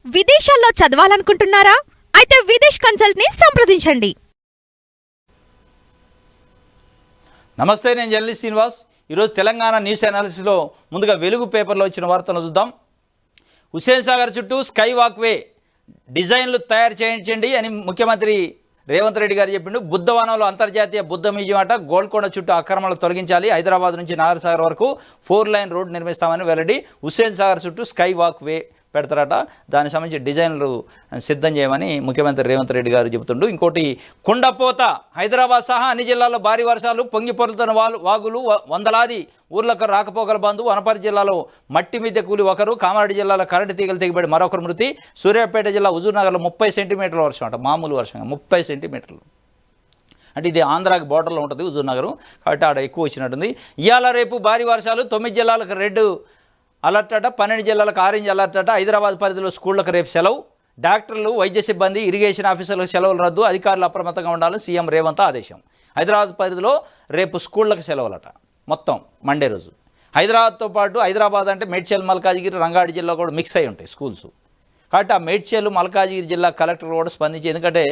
విదేశాల్లో చదవాలనుకుంటున్నారా? అయితే విదేశ్ కన్సల్ట్ ని సంప్రదించండి. నమస్తే, నేను జర్నలిస్ట్ శ్రీనివాస్. ఈరోజు తెలంగాణ న్యూస్ అనాలిసిస్లో ముందుగా వెలుగు పేపర్లో వచ్చిన వార్తలు చూద్దాం. హుస్సేన్ సాగర్ చుట్టూ స్కై వాక్వే డిజైన్లు తయారు చేయించండి అని ముఖ్యమంత్రి రేవంత్ రెడ్డి గారు చెప్పిండు. బుద్ధవనంలో అంతర్జాతీయ బుద్ధ మ్యూజియం అట. గోల్కొండ చుట్టూ అక్రమాలు తొలగించాలి. హైదరాబాద్ నుంచి నాగర్ సాగర్ వరకు 4 లైన్ రోడ్డు నిర్మిస్తామని వెల్లడి. హుస్సేన్ సాగర్ చుట్టూ స్కై వాక్వే పెడతారట. దానికి సంబంధించి డిజైన్లు సిద్ధం చేయమని ముఖ్యమంత్రి రేవంత్ రెడ్డి గారు చెబుతుండు. ఇంకోటి, కుండపోత. హైదరాబాద్ సహా అన్ని జిల్లాల్లో భారీ వర్షాలు, పొంగిపొరుతున్న వాగులు, వందలాది ఊర్లకు రాకపోకల బంధు. వనపర్తి జిల్లాలో మట్టి మీద కూలి ఒకరు, కామారెడ్డి జిల్లాలో కరెంటు తీగలు తెగిపడి మరొకరు మృతి. సూర్యాపేట జిల్లా హుజూర్నగర్లో 30 సెంటీమీటర్ల వర్షం అంట. మామూలు వర్షం 30 సెంటీమీటర్లు అంటే ఇది ఆంధ్రాకి బోర్డర్లో ఉంటుంది హుజూర్నగర్, కాబట్టి ఆడ ఎక్కువ వచ్చినట్టుంది. ఇవాళ రేపు భారీ వర్షాలు. 9 జిల్లాలకు రెడ్ అలర్ట్ అట, 12 జిల్లాలకు ఆరెంజ్ అలర్ట్ అట. హైదరాబాద్ పరిధిలో స్కూళ్లకు రేపు సెలవు. డాక్టర్లు, వైద్య సిబ్బంది, ఇరిగేషన్ ఆఫీసర్లకు సెలవులు రద్దు. అధికారులు అప్రమత్తంగా ఉండాలని సీఎం రేవంత్ ఆదేశం. హైదరాబాద్ పరిధిలో రేపు స్కూళ్లకు సెలవులట మొత్తం మండే రోజు. హైదరాబాద్తో పాటు హైదరాబాద్ అంటే మేడ్చల్, మల్కాజిగిరి, రంగారెడ్డి జిల్లా కూడా మిక్స్ అయి ఉంటాయి స్కూల్స్. కాబట్టి ఆ మేడ్చల్, మల్కాజిగిరి జిల్లా కలెక్టర్ కూడా స్పందించి, ఎందుకంటే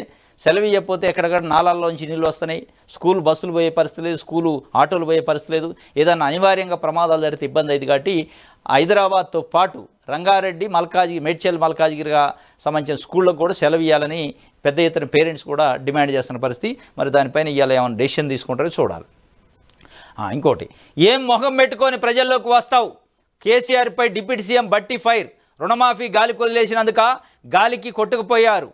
సెలవు ఇవ్వకపోతే ఎక్కడెక్కడ నాలాల్లోంచి నీళ్ళు వస్తున్నాయి, స్కూల్ బస్సులు పోయే పరిస్థితి లేదు, స్కూలు ఆటోలు పోయే పరిస్థితి లేదు, ఏదన్నా అనివార్యంగా ప్రమాదాలు జరిగితే ఇబ్బంది అయింది. కాబట్టి హైదరాబాద్తో పాటు రంగారెడ్డి, మేడ్చల్, మల్కాజిగిరిగా సంబంధించిన స్కూళ్ళకు కూడా సెలవు ఇవ్వాలని పెద్ద ఎత్తున పేరెంట్స్ కూడా డిమాండ్ చేస్తున్న పరిస్థితి. మరి దానిపైన ఇవాళ ఏమైనా డెసిషన్ తీసుకుంటారో చూడాలి. ఇంకోటి, ఏం మొహం పెట్టుకొని ప్రజల్లోకి వస్తావు? కేసీఆర్పై డిప్యూటీ సీఎం బట్టి ఫైర్. రుణమాఫీ గాలికి వదిలేసినందుక గాలికి కొట్టుకుపోయారు.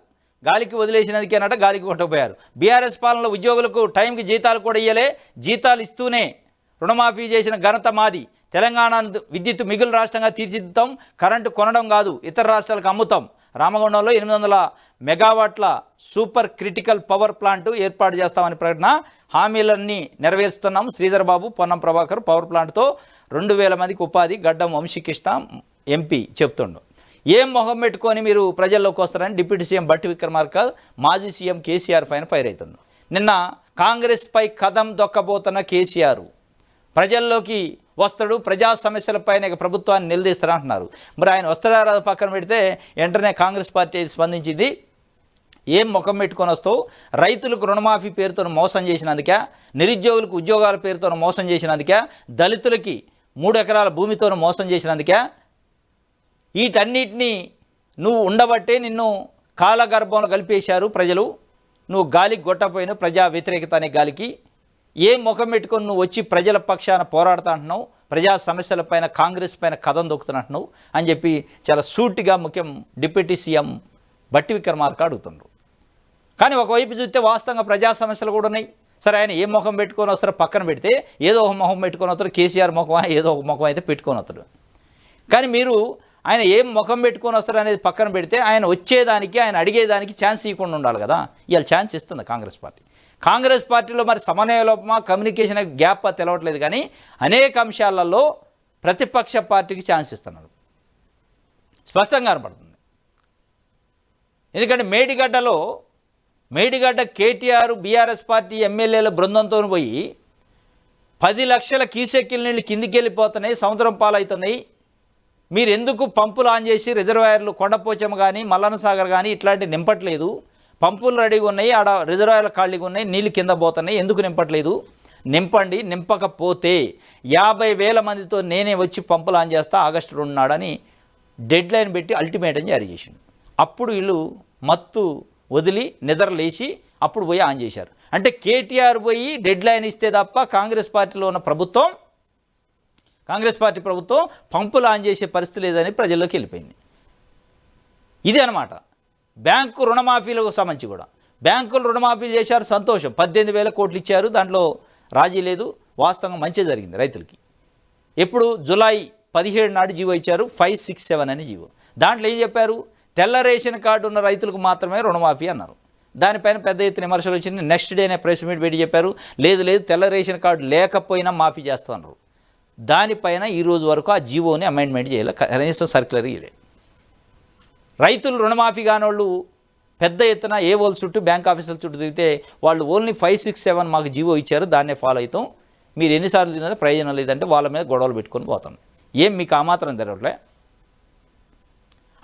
గాలికి వదిలేసినందుకేనట గాలికి కొట్టుకుపోయారు. బీఆర్ఎస్ పాలనలో ఉద్యోగులకు టైంకి జీతాలు కూడా ఇయ్యలే, జీతాలు ఇస్తూనే రుణమాఫీ చేసిన ఘనత మాది. తెలంగాణ విద్యుత్ మిగులు రాష్ట్రంగా తీర్చిదిద్దాం, కరెంటు కొనడం కాదు ఇతర రాష్ట్రాలకు అమ్ముతాం. రామగుండంలో 800 మెగావాట్ల సూపర్ క్రిటికల్ పవర్ ప్లాంట్ ఏర్పాటు చేస్తామని ప్రకటన. హామీలన్నీ నెరవేరుస్తున్నాం. శ్రీధర్ బాబు, పొన్నం ప్రభాకర్. పవర్ ప్లాంట్తో 2000 మందికి ఉపాధి. గడ్డం వంశీకృష్ణ ఎంపీ చెప్తుండు. ఏం మొహం పెట్టుకొని మీరు ప్రజల్లోకి వస్తారని డిప్యూటీ సీఎం బట్టి విక్రమార్క మాజీ సీఎం కేసీఆర్ పైన ఫైర్ అవుతుంది. నిన్న కాంగ్రెస్పై కదం దొక్కబోతున్న కేసీఆర్ ప్రజల్లోకి వస్తాడు, ప్రజా సమస్యలపైన ప్రభుత్వాన్ని నిలదీస్తారంటున్నారు. మరి ఆయన వస్తారా పక్కన పెడితే వెంటనే కాంగ్రెస్ పార్టీ స్పందించింది. ఏం ముఖం పెట్టుకొని వస్తావు? రైతులకు రుణమాఫీ పేరుతో మోసం చేసినందుకే, నిరుద్యోగులకు ఉద్యోగాల పేరుతో మోసం చేసినందుకే, దళితులకి 3 ఎకరాల భూమితో మోసం చేసినందుకే, వీటన్నిటినీ నువ్వు ఉండబట్టే నిన్ను కాలగర్భంలో కలిపేశారు ప్రజలు. నువ్వు గాలికి గొట్టపోయిన ప్రజా వ్యతిరేకత అనే గాలికి ఏం ముఖం పెట్టుకొని నువ్వు వచ్చి ప్రజల పక్షాన పోరాడుతా అంటున్నావు, ప్రజా సమస్యలపైన కాంగ్రెస్ పైన కథం దొక్కుతున్నట్టున్నావు అని చెప్పి చాలా సూటిగా డిప్యూటీ సీఎం బట్టి విక్రమార్క అడుగుతుండ్రు. కానీ ఒకవైపు చూస్తే వాస్తవంగా ప్రజా సమస్యలు కూడా ఉన్నాయి. సరే, ఆయన ఏ ముఖం పెట్టుకొని వస్తారో పక్కన పెడితే ఏదో ఒక ముఖం పెట్టుకొని వస్తారు. కేసీఆర్ ముఖం ఏదో ఒక ముఖం అయితే పెట్టుకొని వస్తాడు. కానీ మీరు ఆయన ఏం ముఖం పెట్టుకొని వస్తారు అనేది పక్కన పెడితే ఆయన వచ్చేదానికి, ఆయన అడిగేదానికి ఛాన్స్ ఇవ్వకుండా ఉండాలి కదా. ఇవాళ ఛాన్స్ ఇస్తుంది కాంగ్రెస్ పార్టీ. కాంగ్రెస్ పార్టీలో మరి సమన్వయ లోపమా, కమ్యూనికేషన్ గ్యాప్ తెలవట్లేదు. కానీ అనేక అంశాలలో ప్రతిపక్ష పార్టీకి ఛాన్స్ ఇస్తున్నాడు, స్పష్టంగా కనపడుతుంది. ఎందుకంటే మేడిగడ్డ కేటీఆర్ బీఆర్ఎస్ పార్టీ ఎమ్మెల్యేల బృందంతో పోయి 10 లక్షల క్యూసెక్కుల నీళ్ళు కిందికి వెళ్ళిపోతున్నాయి, సముద్రం పాలవుతున్నాయి, మీరు ఎందుకు పంపులు ఆన్ చేసి రిజర్వాయర్లు కొండపోచమ్మ కానీ మల్లన్న సాగర్ కానీ ఇట్లాంటి నింపట్లేదు? పంపులు రెడీగా ఉన్నాయి, ఆడ రిజర్వాయర్లు ఖాళీగా ఉన్నాయి, నీళ్ళు కింద పోతున్నాయి, ఎందుకు నింపట్లేదు? నింపండి. నింపకపోతే 50,000 మందితో నేనే వచ్చి పంపులు ఆన్ చేస్తా ఆగస్టు 2 నాడని డెడ్ లైన్ పెట్టి అల్టిమేటం జారీ చేసిండు. అప్పుడు వీళ్ళు మత్తు వదిలి నిద్రలేసి అప్పుడు పోయి ఆన్ చేశారు. అంటే కేటీఆర్ పోయి డెడ్ లైన్ ఇస్తే తప్ప కాంగ్రెస్ పార్టీలో ఉన్న కాంగ్రెస్ పార్టీ ప్రభుత్వం పంపులు ఆన్ చేసే పరిస్థితి లేదని ప్రజల్లోకి వెళ్ళిపోయింది. ఇది అనమాట. బ్యాంకు రుణమాఫీలకు సంబంధించి కూడా బ్యాంకులు రుణమాఫీలు చేశారు, సంతోషం. 18,000 కోట్లు ఇచ్చారు, దాంట్లో రాజీ లేదు. వాస్తవంగా మంచి జరిగింది రైతులకి. ఎప్పుడు జూలై 17 నాడు జీవో ఇచ్చారు, 567 అని జీవో. దాంట్లో ఏం చెప్పారు? తెల్ల రేషన్ కార్డు ఉన్న రైతులకు మాత్రమే రుణమాఫీ అన్నారు. దానిపైన పెద్ద ఎత్తున విమర్శలు వచ్చింది. నెక్స్ట్ డేనే ప్రెస్ మీట్ పెట్టి చెప్పారు, లేదు తెల్ల రేషన్ కార్డు లేకపోయినా మాఫీ చేస్తామన్నారు. దానిపైన ఈరోజు వరకు ఆ జీవోని అమెండ్మెంట్ చేయలేదు, కనీసం సర్క్యులర్ ఇవ్వలేదు. రైతులు రుణమాఫీ కానోళ్ళు పెద్ద ఎత్తున ఏవోల చుట్టూ, బ్యాంక్ ఆఫీసుల చుట్టూ తిరిగితే వాళ్ళు ఓన్లీ 567 మాకు జీవో ఇచ్చారు, దాన్నే ఫాలో అవుతాం, మీరు ఎన్నిసార్లు తిన్నారో ప్రయోజనం లేదంటే వాళ్ళ మీద గొడవలు పెట్టుకొని పోతాం. ఏం మీకు ఆ మాత్రం తెరవట్లే?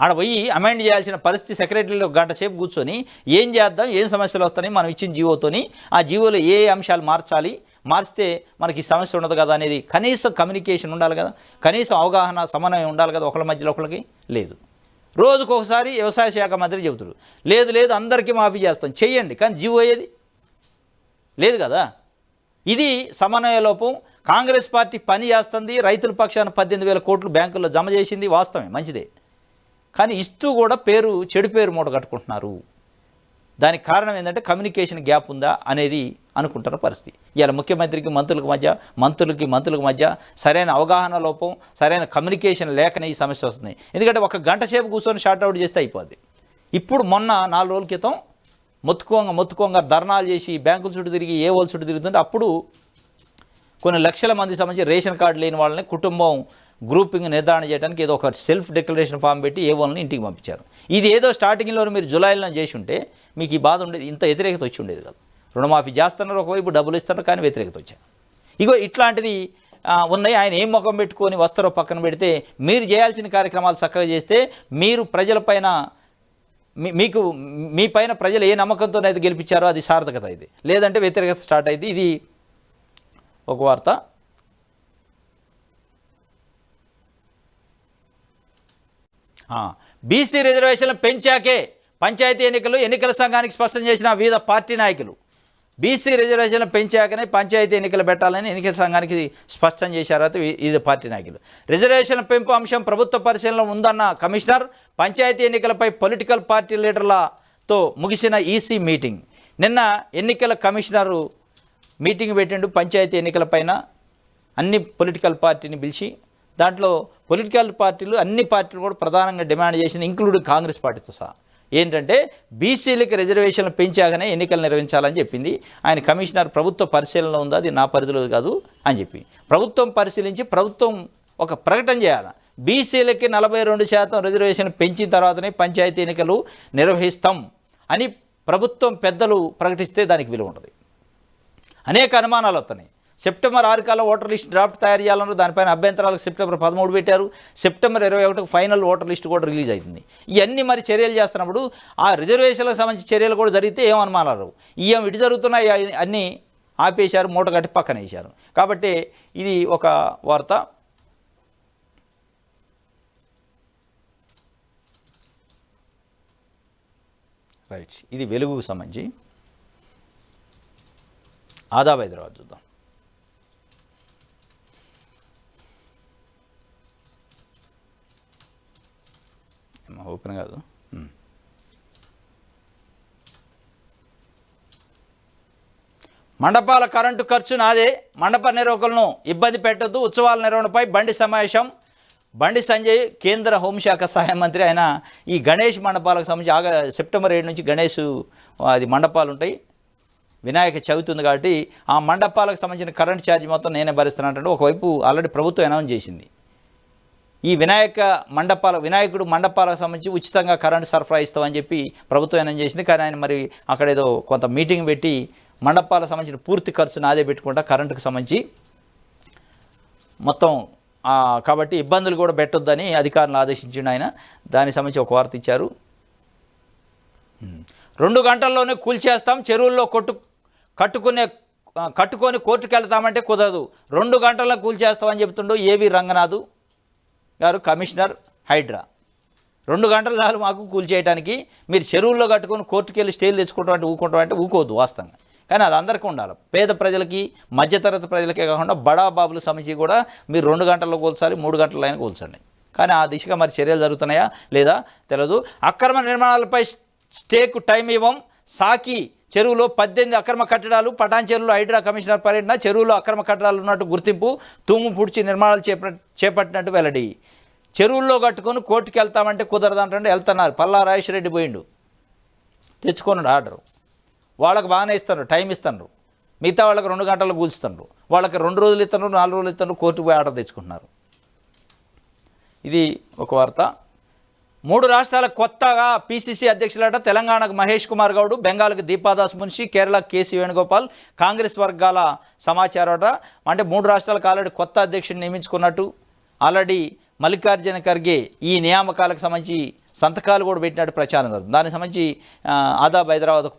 ఆడ పోయి అమెండ్ చేయాల్సిన పరిస్థితి సెక్రటరీలో గంట సేపు కూర్చొని ఏం చేద్దాం, ఏం సమస్యలు వస్తాయి, మనం ఇచ్చిన జీవోతోని ఆ జీవోలో ఏ అంశాలు మార్చాలి, మార్చితే మనకి ఈ సమస్య ఉండదు కదా అనేది కనీసం కమ్యూనికేషన్ ఉండాలి కదా, కనీసం అవగాహన సమన్వయం ఉండాలి కదా, ఒకళ్ళ మధ్యలో ఒకళ్ళకి లేదు. రోజుకొకసారి వ్యవసాయ శాఖ మంత్రి చెబుతారు లేదు అందరికీ మాఫీ చేస్తాం, చెయ్యండి, కానీ జీవో ఏది లేదు కదా. ఇది సమన్వయ లోపం. కాంగ్రెస్ పార్టీ పని చేస్తుంది, రైతుల పక్షాన 18,000 కోట్లు బ్యాంకుల్లో జమ చేసింది, వాస్తవమే, మంచిదే. కానీ ఇస్తూ కూడా చెడు పేరు మూట కట్టుకుంటున్నారు. దానికి కారణం ఏంటంటే కమ్యూనికేషన్ గ్యాప్ ఉందా అనేది అనుకుంటున్న పరిస్థితి. ఇవాళ ముఖ్యమంత్రికి మంత్రులకి మధ్య సరైన అవగాహన లోపం, సరైన కమ్యూనికేషన్ లేకనే ఈ సమస్య వస్తుంది. ఎందుకంటే ఒక గంట సేపు కూర్చొని షార్ట్అవుట్ చేస్తే అయిపోద్ది. ఇప్పుడు మొన్న 4 రోజుల క్రితం మొత్తుకోంగా ధర్నాలు చేసి బ్యాంకుల చుట్టూ తిరిగి వాళ్ళ చుట్టూ తిరుగుతుంటే అప్పుడు కొన్ని లక్షల మంది సంబంధించి రేషన్ కార్డు లేని వాళ్ళని కుటుంబం గ్రూపింగ్ నిర్ధారణ చేయడానికి ఏదో ఒక సెల్ఫ్ డిక్లరేషన్ ఫామ్ పెట్టి వాళ్ళని ఇంటికి పంపించారు. ఇది ఏదో స్టార్టింగ్లో మీరు జూలైలో చేసి ఉంటే మీకు ఈ బాధ ఉండేది, ఇంత వ్యతిరేకత వచ్చి ఉండేది కాదు. రుణమాఫీ చేస్తున్నారు, ఒకవైపు డబ్బులు ఇస్తున్నారు, కానీ వ్యతిరేకత వచ్చారు. ఇగో ఇట్లాంటిది ఉన్నాయి. ఆయన ఏం ముఖం పెట్టుకొని వస్తారో పక్కన పెడితే మీరు చేయాల్సిన కార్యక్రమాలు చక్కగా చేస్తే మీరు ప్రజలపైన మీ పైన ప్రజలు ఏ నమ్మకంతో అయితే గెలిపించారో అది సార్థకత. ఇది లేదంటే వ్యతిరేకత స్టార్ట్ అయింది. ఇది ఒక వార్త. బీసీ రిజర్వేషన్లు పెంచాకే పంచాయతీ ఎన్నికల సంఘానికి స్పష్టం చేసిన వివిధ పార్టీ నాయకులు. బీసీ రిజర్వేషన్లు పెంచాకనే పంచాయతీ ఎన్నికలు పెట్టాలని ఎన్నికల సంఘానికి స్పష్టం చేశారు ఇది పార్టీ నాయకులు. రిజర్వేషన్ల పెంపు అంశం ప్రభుత్వ పరిశీలనలో ఉందన్న కమిషనర్. పంచాయతీ ఎన్నికలపై పొలిటికల్ పార్టీ లీడర్లతో ముగిసిన ఈసీ మీటింగ్. నిన్న ఎన్నికల కమిషనరు మీటింగ్ పెట్టిండు పంచాయతీ ఎన్నికలపైన. అన్ని పొలిటికల్ పార్టీని పిలిచి దాంట్లో పొలిటికల్ పార్టీలు అన్ని పార్టీలు కూడా ప్రధానంగా డిమాండ్ చేసింది, ఇంక్లూడింగ్ కాంగ్రెస్ పార్టీతో సహా, ఏంటంటే బీసీలకి రిజర్వేషన్లు పెంచాకనే ఎన్నికలు నిర్వహించాలని చెప్పింది ఆయన కమిషనర్. ప్రభుత్వ పరిశీలనలో ఉందా, అది నా పరిధిలో కాదు అని చెప్పి ప్రభుత్వం పరిశీలించి ప్రభుత్వం ఒక ప్రకటన చేయాలి. బీసీలకి 42% రిజర్వేషన్లు పెంచిన తర్వాతనే పంచాయతీ ఎన్నికలు నిర్వహిస్తాం అని ప్రభుత్వం పెద్దలు ప్రకటిస్తే దానికి విలువ ఉంటుంది. అనేక అనుమానాలు వస్తున్నాయి. సెప్టెంబర్ 6 కల్లా ఓటర్ లిస్ట్ డ్రాఫ్ట్ తయారు చేయాలన్నారు, దానిపైన అభ్యంతరాలకు సెప్టెంబర్ 13 పెట్టారు. సెప్టెంబర్ 21 ఫైనల్ ఓటర్ లిస్ట్ కూడా రిలీజ్ అవుతుంది. ఇవన్నీ మరి చర్యలు చేస్తున్నప్పుడు ఆ రిజర్వేషన్లకు సంబంధించి చర్యలు కూడా జరిగితే ఏం అనుమానాలు, ఇటు జరుగుతున్నాయి అన్నీ ఆపేశారు, మూట కట్టి పక్కన వేశారు. కాబట్టి ఇది ఒక వార్త. రైట్, ఇది వెలుగుకు సంబంధించి. ఆదాబ్ హైదరాబాద్ చూద్దాం. ఓపెన్ కాదు. మండపాల కరెంటు ఖర్చు నాదే, మండప నిర్వాహకులను ఇబ్బంది పెట్టొద్దు, ఉత్సవాల నిర్వహణపై బండి సమావేశం. బండి సంజయ్ కేంద్ర హోంశాఖ సహాయ మంత్రి. ఆయన ఈ గణేష్ మండపాలకు సంబంధించి సెప్టెంబర్ 7 నుంచి గణేష్ అది మండపాలు ఉంటాయి, వినాయక చవితి ఉంది కాబట్టి ఆ మండపాలకు సంబంధించిన కరెంట్ ఛార్జ్ మొత్తం నేనే భరిస్తున్నానంటే ఒకవైపు ఆల్రెడీ ప్రభుత్వం అనౌన్స్ చేసింది. ఈ వినాయకుడు మండపాలకు సంబంధించి ఉచితంగా కరెంటు సరఫరా ఇస్తామని చెప్పి ప్రభుత్వం అనౌన్స్ చేసింది. కానీ ఆయన మరి అక్కడ ఏదో కొంత మీటింగ్ పెట్టి మండపాలకు సంబంధించిన పూర్తి ఖర్చు నాదే పెట్టుకుంటా కరెంటుకు సంబంధించి మొత్తం, కాబట్టి ఇబ్బందులు కూడా పెట్టొద్దని అధికారులను ఆదేశించిండు ఆయన. దానికి సంబంధించి ఒక వార్త ఇచ్చారు. 2 గంటల్లోనే కూల్చేస్తాం, చెరువుల్లో కట్టుకొని కోర్టుకు వెళ్తామంటే కుదరదు, 2 గంటల్లో కూల్చేస్తామని చెప్తుండో ఏవి రంగనాథ్ గారు, కమిషనర్ హైడ్రా. 2 గంటలు చాలు మాకు కూల్చేయడానికి, మీరు చెరువుల్లో కట్టుకొని కోర్టుకు వెళ్ళి స్టేలు తెచ్చుకుంటాం అంటే ఊకోవద్దు వాస్తవంగా. కానీ అది అందరికీ ఉండాలి, పేద ప్రజలకి మధ్యతరగతి ప్రజలకే కాకుండా బడా బాబుల సంబంధించి కూడా మీరు 2 గంటల్లో కూల్చాలి, 3 గంటల్లో అయినా కూల్చండి. కానీ ఆ దిశగా మరి చర్యలు జరుగుతున్నాయా లేదా తెలియదు. అక్రమ నిర్మాణాలపై స్టేకు టైం ఇవ్వం. సాకి చెరువులో 18 అక్రమ కట్టడాలు. పటాన్ చెరువులో హైడ్రా కమిషనర్ పర్యటన. చెరువులో అక్రమ కట్టడాలు ఉన్నట్టు గుర్తింపు, తూము పుడిచి నిర్మాణాలు చేపట్టినట్టు వెల్లడి. చెరువుల్లో కట్టుకొని కోర్టుకు వెళ్తామంటే కుదరదంటే వెళ్తున్నారు. పల్లా రాజేశ్వరరెడ్డి పోయిండు, తెచ్చుకున్నాడు ఆర్డరు. వాళ్ళకి బాగానే ఇస్తారు, టైం ఇస్తున్నారు. మిగతా వాళ్ళకి 2 గంటలు కూల్చుతున్నారు. వాళ్ళకి 2 రోజులు ఇస్తున్నారు, 4 రోజులు ఇస్తున్నారు, కోర్టుకు పోయి ఆర్డర్ తెచ్చుకుంటున్నారు. ఇది ఒక వార్త. 3 రాష్ట్రాలకు కొత్తగా పీసీసీ అధ్యక్షులట. తెలంగాణకు మహేష్ కుమార్ గౌడ్, బెంగాల్కి దీపాదాస్ మున్షి, కేరళకు కేసీ వేణుగోపాల్. కాంగ్రెస్ వర్గాల సమాచారం అట. అంటే 3 రాష్ట్రాలకు ఆల్రెడీ కొత్త అధ్యక్షుడిని నియమించుకున్నట్టు. ఆల్రెడీ మల్లికార్జున ఖర్గే ఈ నియామకాలకు సంబంధించి సంతకాలు కూడా పెట్టినట్టు ప్రచారం జరుగుతుంది. దానికి సంబంధించి ఆదాబ్ హైదరాబాద్ ఒక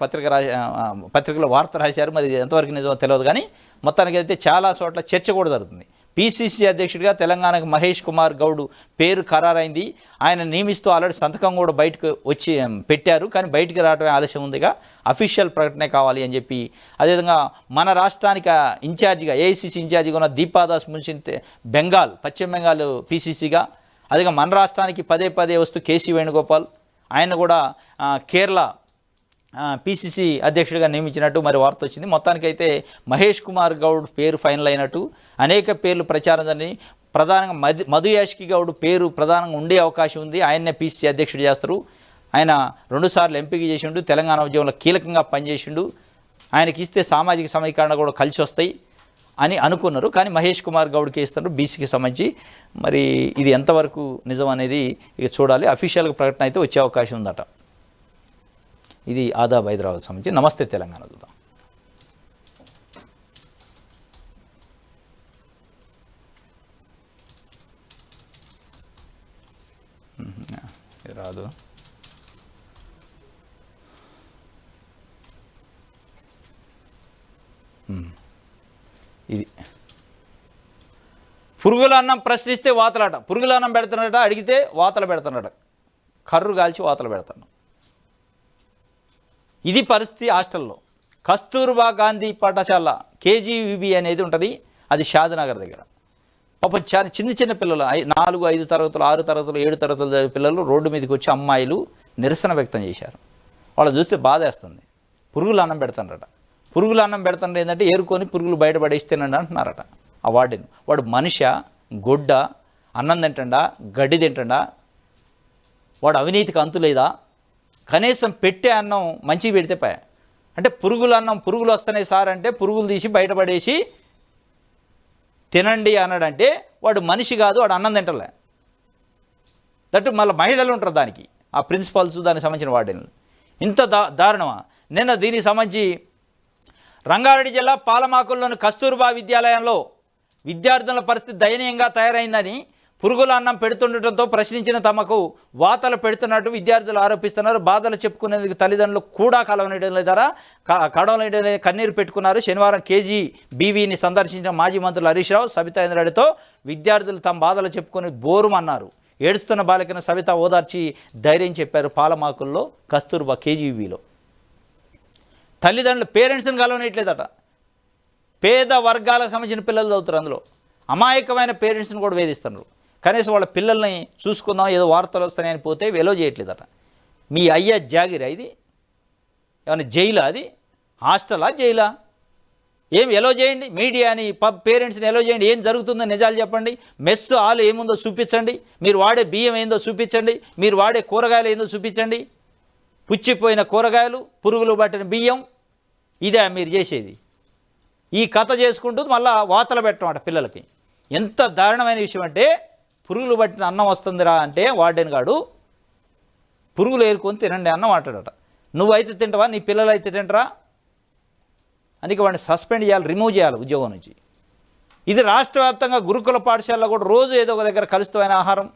పత్రికలో వార్త రాశారు. మరి ఎంతవరకు నిజమో తెలియదు, కానీ మొత్తానికి అయితే చాలా చోట్ల చర్చ కూడా జరుగుతుంది. పిసిసి అధ్యక్షుడిగా తెలంగాణకు మహేష్ కుమార్ గౌడ్ పేరు ఖరారైంది. ఆయన నియమిస్తూ ఆల్రెడీ సంతకం కూడా బయటకు వచ్చి పెట్టారు, కానీ బయటికి రావడమే ఆలస్యం ఉందిగా. అఫీషియల్ ప్రకటనే కావాలి అని చెప్పి, అదేవిధంగా మన రాష్ట్రానికి ఇన్ఛార్జిగా ఏఐసిసి ఇన్ఛార్జిగా ఉన్న దీపాదాస్ మున్షిన్ బెంగాల్ పశ్చిమ బెంగాల్ పిసిసిగా, అదేగా మన రాష్ట్రానికి పదే వస్తూ కేసీ వేణుగోపాల్ ఆయన కూడా కేరళ పిసిసి అధ్యక్షుడిగా నియమించినట్టు మరి వార్త వచ్చింది. మొత్తానికైతే మహేష్ కుమార్ గౌడ్ పేరు ఫైనల్ అయినట్టు, అనేక పేర్లు ప్రచారం జరిగి ప్రధానంగా మధు యాష్కి గౌడ్ పేరు ప్రధానంగా ఉండే అవకాశం ఉంది. ఆయన్నే పిసిసి అధ్యక్షుడు చేస్తారు. ఆయన 2 సార్లు ఎంపిక చేసిండు, తెలంగాణ ఉద్యమంలో కీలకంగా పనిచేసిండు. ఆయనకి ఇస్తే సామాజిక సమీకరణ కూడా కలిసి వస్తాయి అని అనుకున్నారు, కానీ మహేష్ కుమార్ గౌడ్కి ఇస్తారు బీసీకి సంబంధించి. మరి ఇది ఎంతవరకు నిజం అనేది ఇక చూడాలి. అఫీషియల్గా ప్రకటన అయితే వచ్చే అవకాశం ఉందట. ఇది ఆదాబ్ హైదరాబాద్ సంబంధించి. నమస్తే తెలంగాణ చూద్దాం. రాదు. ఇది పురుగుల అన్నం ప్రశ్నిస్తే వాతలాట. పురుగుల అన్నం పెడుతున్నాడట, అడిగితే వాతలు పెడుతున్నాడు, కర్రు కాల్చి వాతలు పెడుతున్నాడు. ఇది పరిస్థితి హాస్టల్లో. కస్తూర్బా గాంధీ పాఠశాల కేజీవిబి అనేది ఉంటుంది, అది షాద్నగర్ దగ్గర. పాపం చాలా చిన్న పిల్లలు 4, 5 తరగతులు, 6 తరగతులు, 7 తరగతులు చదివే పిల్లలు రోడ్డు మీదకి వచ్చి అమ్మాయిలు నిరసన వ్యక్తం చేశారు. వాళ్ళు చూస్తే బాధేస్తుంది. పురుగులు అన్నం పెడుతున్నారట. పురుగులు అన్నం పెడుతుంటే ఏంటంటే ఏరుకొని పురుగులు బయటపడేస్తేనండి అంటున్నారట ఆ వార్డెన్. వాడు మనిష, గొడ్డ, అన్నం తింటండా, గడ్డి తింటండా? వాడు అవినీతికి అంతు లేదా? కనీసం పెట్టే అన్నం మంచిగా పెడితే పోయా. అంటే పురుగుల అన్నం, పురుగులు వస్తున్నాయి సార్ అంటే పురుగులు తీసి బయటపడేసి తినండి అన్నాడంటే వాడు మనిషి కాదు, వాడు అన్నం తింటలే. దట్టు మళ్ళీ మహిళలు ఉంటారు దానికి, ఆ ప్రిన్సిపల్స్, దానికి సంబంధించిన వార్డెన్లు. ఇంత దారుణమా? నిన్న దీనికి సంబంధించి రంగారెడ్డి జిల్లా పాలమాకుల్లోని కస్తూర్బా విద్యాలయంలో విద్యార్థుల పరిస్థితి దయనీయంగా తయారైందని పురుగుల అన్నం పెడుతుండటంతో ప్రశ్నించిన తమకు వాతలు పెడుతున్నట్టు విద్యార్థులు ఆరోపిస్తున్నారు. బాధలు చెప్పుకునేందుకు తల్లిదండ్రులు కూడా కడవలేదని కన్నీరు పెట్టుకున్నారు. శనివారం కేజీబీవీని సందర్శించిన మాజీ మంత్రులు హరీష్ రావు, సబితా ఇంద్రారెడ్డితో విద్యార్థులు తమ బాధలు చెప్పుకొని బోరుమన్నారు. ఏడుస్తున్న బాలికను సవిత ఓదార్చి ధైర్యం చెప్పారు. పాలమాకుల్లో కస్తూర్బా కేజీబీలో తల్లిదండ్రులు పేరెంట్స్ని కలవనట్లేదట. పేద వర్గాలకు సంబంధించిన పిల్లలు చదువుతారు, అందులో అమాయకమైన పేరెంట్స్ని కూడా వేధిస్తున్నారు. కనీసం వాళ్ళ పిల్లల్ని చూసుకుందాం, ఏదో వార్తలు వస్తాయని పోతే వెలో చేయట్లేదట. మీ అయ్యా జాగిరా ఇది? ఏమైనా జైలా? అది హాస్టలా, జైలా? ఏం ఎలో చేయండి, మీడియాని పేరెంట్స్ని ఎలో చేయండి. ఏం జరుగుతుందో నిజాలు చెప్పండి. మెస్ హాల్ ఏముందో చూపించండి. మీరు వాడే బియ్యం ఏందో చూపించండి. మీరు వాడే కూరగాయలు ఏందో చూపించండి. పుచ్చిపోయిన కూరగాయలు, పురుగులు పట్టిన బియ్యం, ఇదే మీరు చేసేది. ఈ కథ చేసుకుంటూ మళ్ళీ వాతలు పెట్టమాట పిల్లలకి. ఎంత దారుణమైన విషయం అంటే, పురుగులు పట్టిన అన్నం వస్తుందిరా అంటే వార్డెన్ గాడు పురుగులు ఏరుకొని తినండి అన్నం అంటాడట. నువ్వైతే తింటావా? నీ పిల్లలు అయితే తింటరా? అందుకే వాడిని సస్పెండ్ చేయాలి, రిమూవ్ చేయాలి ఉద్యోగం నుంచి. ఇది రాష్ట్ర వ్యాప్తంగా గురుకుల పాఠశాలలో కూడా రోజు ఏదో ఒక దగ్గర కలుస్తమైన ఆహారం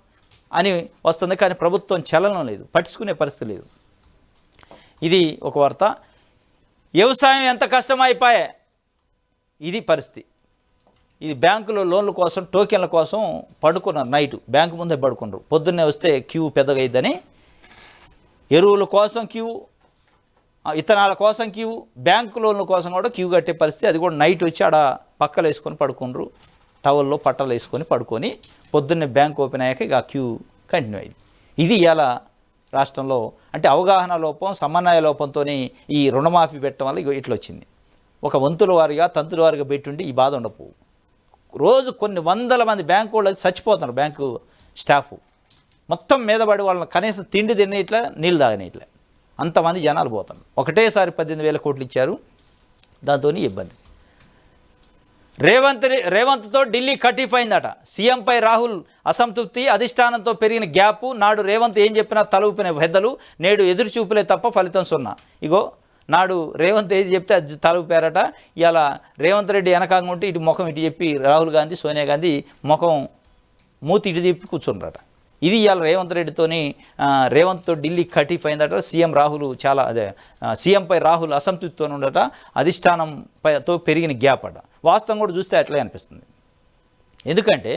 అని వస్తుంది, కానీ ప్రభుత్వం చలనం లేదు, పట్టించుకునే పరిస్థితి లేదు. ఇది ఒక వార్త. వ్యవసాయం ఎంత కష్టమైపోయా, ఇది పరిస్థితి. ఇది బ్యాంకులో లోన్ల కోసం, టోకెన్ల కోసం పడుకున్నారు. నైటు బ్యాంకు ముందే పడుకున్నారు. పొద్దున్నే వస్తే క్యూ పెద్దగా అయిందని ఎరువుల కోసం క్యూ, ఇత్తనాల కోసం క్యూ, బ్యాంకు లోన్ల కోసం కూడా క్యూ కట్టే పరిస్థితి. అది కూడా నైట్ వచ్చి ఆడ పక్కలు వేసుకొని పడుకున్నారు, టవల్లో పట్టలు వేసుకొని పడుకొని పొద్దున్నే బ్యాంక్ ఓపెన్ అయ్యాక ఇక క్యూ కంటిన్యూ అయింది. ఇది ఇలా రాష్ట్రంలో అంటే అవగాహన లోపం, సమన్వయ లోపంతో ఈ రుణమాఫీ పెట్టడం వల్ల ఇట్లా వచ్చింది. ఒక వంతుల వారిగా, తంతుల వారిగా పెట్టుండి ఈ బాధ ఉండపు. రోజు కొన్ని వందల మంది బ్యాంకు వాళ్ళు చచ్చిపోతున్నారు. బ్యాంకు స్టాఫ్ మొత్తం మీద పడి వాళ్ళని కనీసం తిండి తినేట్లా, నీళ్ళు తాగనేట్లే, అంతమంది జనాలు పోతున్నారు. ఒకటేసారి 18,000 కోట్లు ఇచ్చారు, దాంతో ఇబ్బంది. రేవంత్తో ఢిల్లీ కట్టిపోయిందట. సీఎంపై రాహుల్ అసంతృప్తి, అధిష్టానంతో పెరిగిన గ్యాపు. నాడు రేవంత్ ఏం చెప్పినా తలూపిన పెద్దలు, నేడు ఎదురు చూపులే తప్ప ఫలితం సున్నా. ఇగో నాడు రేవంత్ ఏది చెప్తే అది తలూపారట. ఇలా రేవంత్ రెడ్డి వెనకాంగా ఉంటే ఇటు ముఖం ఇటు చెప్పి రాహుల్ గాంధీ, సోనియా గాంధీ ముఖం మూతి ఇటు చెప్పి కూర్చున్నారట. ఇది ఇవాళ రేవంత్ రెడ్డితోని రేవంత్తో ఢిల్లీ కట్టిపోయిందట. సీఎం రాహుల్ చాలా సీఎంపై రాహుల్ అసంతృప్తితో ఉండట, అధిష్టానంతో పెరిగిన గ్యాప్ అట. వాస్తవం కూడా చూస్తే అట్లే అనిపిస్తుంది. ఎందుకంటే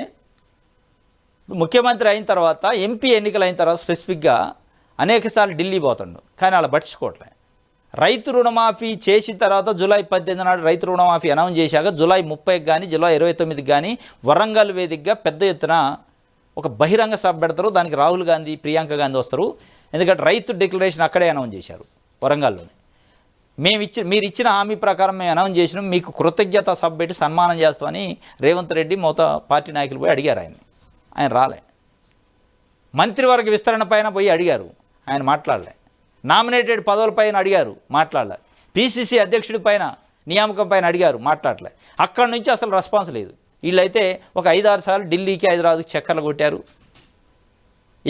ముఖ్యమంత్రి అయిన తర్వాత, ఎంపీ ఎన్నికలు అయిన తర్వాత స్పెసిఫిక్గా అనేకసార్లు ఢిల్లీ పోతుండు, కానీ అలా పట్టించుకోవట్లే. రైతు రుణమాఫీ చేసిన తర్వాత జూలై 18 నాడు రైతు రుణమాఫీ అనౌన్స్ చేశాక జూలై 30కి కానీ జూలై 29కి కానీ వరంగల్ వేదికగా పెద్ద ఎత్తున ఒక బహిరంగ సభ పెడతారు. దానికి రాహుల్ గాంధీ, ప్రియాంక గాంధీ వస్తారు. ఎందుకంటే రైతు డిక్లరేషన్ అక్కడే అనౌన్స్ చేశారు వరంగల్లోనే. మీరు ఇచ్చిన హామీ ప్రకారం మేము అనౌన్స్ చేసినాం, మీకు కృతజ్ఞత సభ పెట్టి సన్మానం చేస్తామని రేవంత్ రెడ్డి మొత్తం పార్టీ నాయకులు పోయి అడిగారు ఆయన రాలే. మంత్రివర్గ విస్తరణ పైన పోయి అడిగారు, ఆయన మాట్లాడలే. నామినేటెడ్ పదవుల పైన అడిగారు, మాట్లాడలే. పిసిసి అధ్యక్షుడి పైన నియామకం పైన అడిగారు, మాట్లాడలే. అక్కడి నుంచి అసలు రెస్పాన్స్ లేదు. వీళ్ళైతే ఒక 5-6 సార్లు ఢిల్లీకి, హైదరాబాద్కి చక్కర్లు కొట్టారు.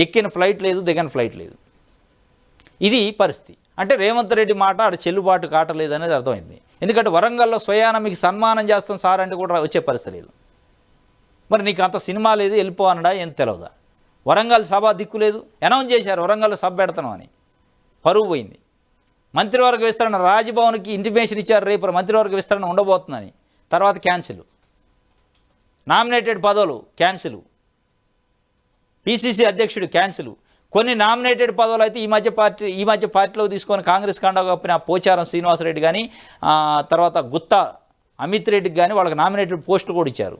ఎక్కిన ఫ్లైట్ లేదు, దిగిన ఫ్లైట్ లేదు. ఇది పరిస్థితి. అంటే రేవంత్ రెడ్డి మాట ఆడ చెల్లుబాటు కావట్లేదు అనేది అర్థమైంది. ఎందుకంటే వరంగల్లో స్వయాన మీకు సన్మానం చేస్తాం సార్ అంటే కూడా వచ్చే పరిస్థితి లేదు. మరి నీకు అంత సినిమా లేదు, వెళ్ళిపో అనడా ఏం తెలియదా? వరంగల్ సభ దిక్కు లేదు, అనౌన్స్ చేశారు వరంగల్లో సభ పెడతాను అని, పరువు పోయింది. మంత్రివర్గ విస్తరణ రాజ్భవన్కి ఇంటిమేషన్ ఇచ్చారు, రేపు మంత్రివర్గ విస్తరణ ఉండబోతుందని, తర్వాత క్యాన్సిల్. నామినేటెడ్ పదవులు క్యాన్సిల్, పిసిసి అధ్యక్షుడు క్యాన్సిల్. కొన్ని నామినేటెడ్ పదవులు అయితే ఈ మధ్య పార్టీలో తీసుకొని కాంగ్రెస్ కండగా కప్పిన పోచారం శ్రీనివాసరెడ్డి కానీ, తర్వాత గుత్తా అమిత్ రెడ్డికి కానీ వాళ్ళకి నామినేటెడ్ పోస్టులు కూడా ఇచ్చారు.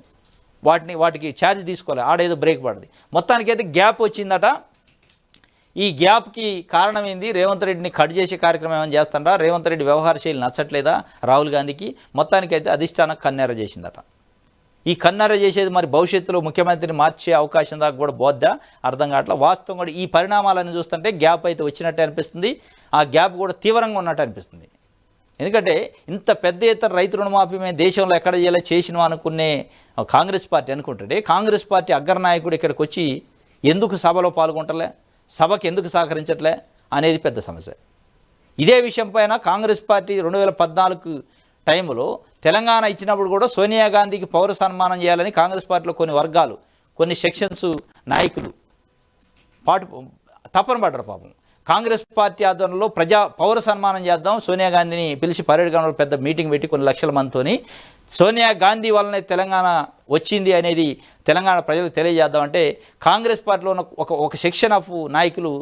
వాటికి ఛార్జ్ తీసుకోవాలి, ఆడేదో బ్రేక్ పడింది. మొత్తానికైతే గ్యాప్ వచ్చిందట. ఈ గ్యాప్కి కారణం ఏంది? రేవంత్ రెడ్డిని కట్ చేసే కార్యక్రమం ఏమైనా చేస్తారా? రేవంత్ రెడ్డి వ్యవహార శైలి నచ్చట్లేదా రాహుల్ గాంధీకి? మొత్తానికైతే అధిష్టానం కన్నెర చేసిందట. ఈ కన్నెర చేసేది మరి భవిష్యత్తులో ముఖ్యమంత్రిని మార్చే అవకాశం దాకా కూడా బోద్దా అర్థం కావట్లేదు. వాస్తవం కూడా ఈ పరిణామాలను చూస్తుంటే గ్యాప్ అయితే వచ్చినట్టే అనిపిస్తుంది. ఆ గ్యాప్ కూడా తీవ్రంగా ఉన్నట్టు అనిపిస్తుంది. ఎందుకంటే ఇంత పెద్ద ఎత్తున రైతు రుణమాఫీ మేము దేశంలో ఎక్కడ చేసినాం అనుకునే కాంగ్రెస్ పార్టీ అనుకుంటుంటే, కాంగ్రెస్ పార్టీ అగ్రనాయకుడు ఇక్కడికి వచ్చి ఎందుకు సభలో పాల్గొంటలే, సభకు ఎందుకు సహకరించట్లే అనేది పెద్ద సమస్య. ఇదే విషయం పైన కాంగ్రెస్ పార్టీ 2014 టైంలో తెలంగాణ ఇచ్చినప్పుడు కూడా సోనియా గాంధీకి పౌర సన్మానం చేయాలని కాంగ్రెస్ పార్టీలో కొన్ని వర్గాలు, కొన్ని సెక్షన్స్ నాయకులు తపన పడ్డారు. పాపం కాంగ్రెస్ పార్టీ ఆధ్వర్యంలో పౌర సన్మానం చేద్దాం, సోనియా గాంధీని పిలిచి పరేడ్ గ్రౌండ్లో పెద్ద మీటింగ్ పెట్టి కొన్ని లక్షల మందితోని సోనియా గాంధీ వల్లనే తెలంగాణ వచ్చింది అనేది తెలంగాణ ప్రజలకు తెలియజేద్దామంటే కాంగ్రెస్ పార్టీలో ఉన్న ఒక సెక్షన్ ఆఫ్ నాయకులు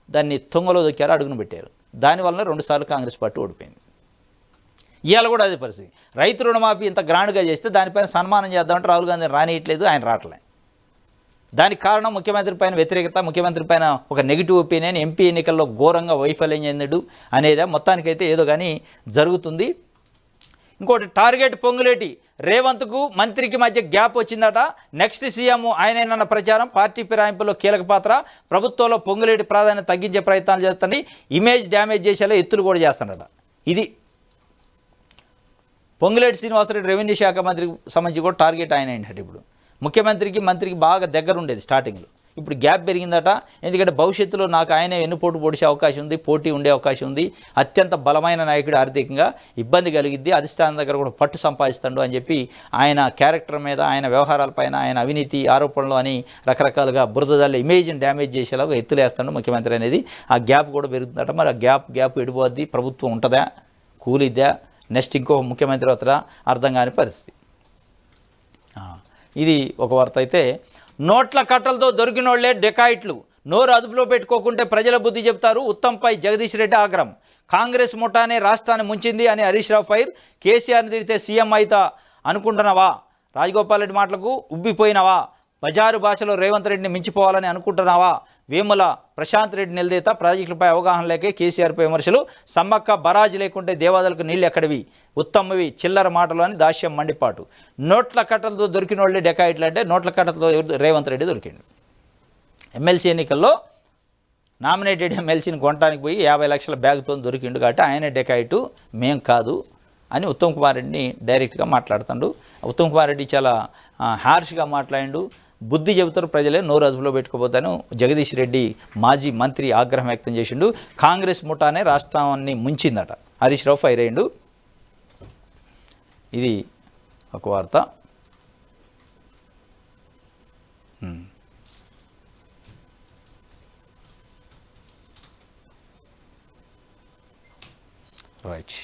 దాన్ని తొంగలో దొక్కారు, అడుగును పెట్టారు. దానివల్ల 2 సార్లు కాంగ్రెస్ పార్టీ ఓడిపోయింది. ఇవాళ కూడా అదే పరిస్థితి. రైతు రుణమాఫీ ఇంత గ్రాండ్గా చేస్తే దానిపైన సన్మానం చేద్దామంటే రాహుల్ గాంధీని రానియట్లేదు, ఆయన రావట్లే. దానికి కారణం ముఖ్యమంత్రి పైన వ్యతిరేకత, ముఖ్యమంత్రి పైన ఒక నెగిటివ్ ఒపీనియన్, ఎంపీ ఎన్నికల్లో ఘోరంగా వైఫల్యం చెందడు అనేదా. మొత్తానికైతే ఏదో కానీ జరుగుతుంది. ఇంకోటి టార్గెట్ పొంగులేటి రేవంత్కు మంత్రికి మధ్య గ్యాప్ వచ్చిందట. నెక్స్ట్ సీఎం ఆయనన్న ప్రచారం, పార్టీ ఫిరాయింపులో కీలక పాత్ర, ప్రభుత్వంలో పొంగులేటి ప్రాధాన్యత తగ్గించే ప్రయత్నాలు చేస్తుంది, ఇమేజ్ డ్యామేజ్ చేసేలా ఎత్తులు కూడా చేస్తాడట. ఇది పొంగులేటి శ్రీనివాసరెడ్డి రెవెన్యూ శాఖ మంత్రికి సంబంధించి కూడా టార్గెట్ ఆయన ఏంటంటే ఇప్పుడు మంత్రికి బాగా దగ్గర ఉండేది స్టార్టింగ్లో, ఇప్పుడు గ్యాప్ పెరిగిందట. ఎందుకంటే భవిష్యత్తులో నాకు ఆయనే వెన్నుపోటు పొడిచే అవకాశం ఉంది, పోటీ ఉండే అవకాశం ఉంది, అత్యంత బలమైన నాయకుడు, ఆర్థికంగా ఇబ్బంది కలిగిద్ది, అధిష్టానం దగ్గర కూడా పట్టు సంపాదిస్తాడు అని చెప్పి ఆయన క్యారెక్టర్ మీద, ఆయన వ్యవహారాలపైన, ఆయన అవినీతి ఆరోపణలు అని రకరకాలుగా బురదజల్లి ఇమేజ్ని డ్యామేజ్ చేసేలాగా ఎత్తులేస్తాడు ముఖ్యమంత్రి అనేది. ఆ గ్యాప్ కూడా పెరుగుతుందట. మరి ఆ గ్యాప్ ఎడిపోద్ది, ప్రభుత్వం ఉంటుందా, కూలిద్దా, నెక్స్ట్ ఇంకో ముఖ్యమంత్రి అవుతారా అర్థం కాని పరిస్థితి. ఇది ఒక వార్త. అయితే నోట్ల కట్టలతో దొరికినోళ్లే డెకాయిట్లు, నోరు అదుపులో పెట్టుకోకుంటే ప్రజల బుద్ధి చెప్తారు, ఉత్తమ్పై జగదీష్ రెడ్డి ఆగ్రహం. కాంగ్రెస్ ముఠానే రాష్ట్రాన్ని ముంచింది అని హరీష్ రావు ఫైర్. కేసీఆర్ని తిడితే సీఎం అయితా అనుకుంటున్నావా? రాజగోపాల్ రెడ్డి మాటలకు ఉబ్బిపోయినావా? బజారు భాషలో రేవంత్ రెడ్డిని మించిపోవాలని అనుకుంటున్నావా? వేముల ప్రశాంత్ రెడ్డి నిలదీత. ప్రాజెక్టులపై అవగాహన లేకే కేసీఆర్పై విమర్శలు. సమ్మక్క బరాజు లేకుంటే దేవాదాలకు నీళ్ళు ఎక్కడివి, ఉత్తమ్మవి చిల్లర మాటలు అని దాస్యం మండిపాటు. నోట్ల కట్టలతో దొరికిన వాళ్ళే డెకాయిట్లు అంటే నోట్ల కట్టలతో రేవంత్ రెడ్డి దొరికిండు. ఎమ్మెల్సీ ఎన్నికల్లో నామినేటెడ్ ఎమ్మెల్సీని కొనడానికి పోయి 50 లక్షల బ్యాగ్తో దొరికిండు కాబట్టి ఆయనే డెకాయిటు, మేం కాదు అని ఉత్తమ్ కుమార్ రెడ్డిని డైరెక్ట్గా మాట్లాడుతాడు. ఉత్తమ్ కుమార్ రెడ్డి చాలా హార్ష్గా మాట్లాడిండు. బుద్ధి చెబుతారు ప్రజలే, నోరు అదుపులో పెట్టుకోబోతాను. జగదీష్ రెడ్డి మాజీ మంత్రి ఆగ్రహం వ్యక్తం చేసిండు. కాంగ్రెస్ ముఠానే రాష్ట్రాన్ని ముంచిందట. హరీష్ రావు ఫైర్ అయ్యిండు. ఇది ఒక వార్త. రైట్.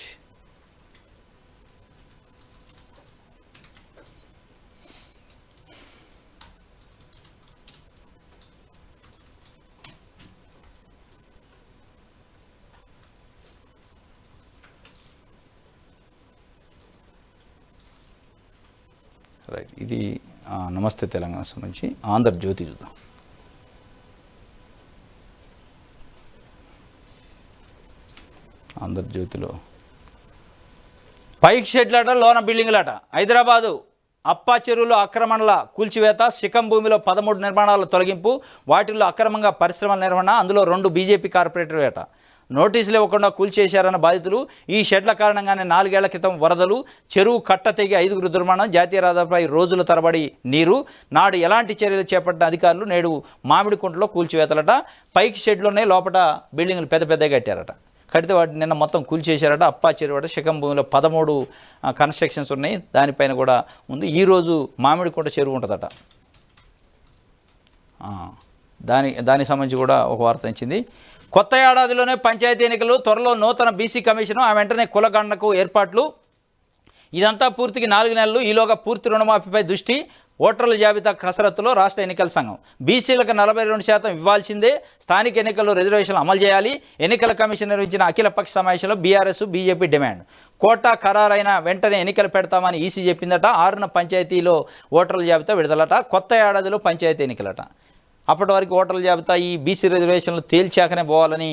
రైట్, ఇది నమస్తే తెలంగాణ సంబంధించి ఆంధ్రజ్యోతి చూద్దాం. ఆంధ్రజ్యోతిలో పైక్ షెడ్లట లోన బిల్డింగ్లట. హైదరాబాదు అప్పా చెరువులో అక్రమణల కూల్చివేత, శిఖం భూమిలో 13 నిర్మాణాల తొలగింపు, వాటిల్లో అక్రమంగా పరిశ్రమల నిర్వహణ, అందులో 2 బీజేపీ కార్పొరేటర్వేట. నోటీసులు ఇవ్వకుండా కూల్చేశారన్న బాధితులు. ఈ షెడ్ల కారణంగానే 4 ఏళ్ల క్రితం వరదలు, చెరువు కట్ట తెగి 5గురు దుర్మరణం, జాతీయ రహదారిపై రోజుల తరబడి నీరు. నాడు ఎలాంటి చర్యలు చేపట్టిన అధికారులు నేడు మామిడికుంటలో కూల్చివేతలట. పైకి షెడ్లోనే లోపల బిల్డింగులు పెద్ద పెద్దగా కట్టారట. కడితే వాటిని నిన్న మొత్తం కూల్చేశారట. అప్పా చెరువు శిఖం భూమిలో 13 కన్స్ట్రక్షన్స్ ఉన్నాయి, దానిపైన కూడా ఉంది. ఈరోజు మామిడికుంట చెరువు ఉంటుందట. దానికి సంబంధించి కూడా ఒక వార్త ఇచ్చింది. కొత్త ఏడాదిలోనే పంచాయతీ ఎన్నికలు, త్వరలో నూతన బీసీ కమిషను, ఆ వెంటనే కులగణనకు ఏర్పాట్లు. ఇదంతా పూర్తికి 4 నెలలు. ఈలోగా పూర్తి రుణమాఫీపై దృష్టి. ఓటర్ల జాబితా కసరత్తులో రాష్ట్ర ఎన్నికల సంఘం. బీసీలకు 42% ఇవ్వాల్సిందే. స్థానిక ఎన్నికల్లో రిజర్వేషన్లు అమలు చేయాలి. ఎన్నికల కమిషన్ నిర్వహించిన అఖిలపక్ష సమావేశంలో బీఆర్ఎస్ బీజేపీ డిమాండ్. కోటా ఖరారైన వెంటనే ఎన్నికలు పెడతామని ఈసీ చెప్పిందట. 6న పంచాయతీలో ఓటర్ల జాబితా విడుదలట. కొత్త ఏడాదిలో పంచాయతీ ఎన్నికలట. అప్పటి వరకు ఓటర్ల జాబితా ఈ బీసీ రిజర్వేషన్లు తేల్చాకనే పోవాలని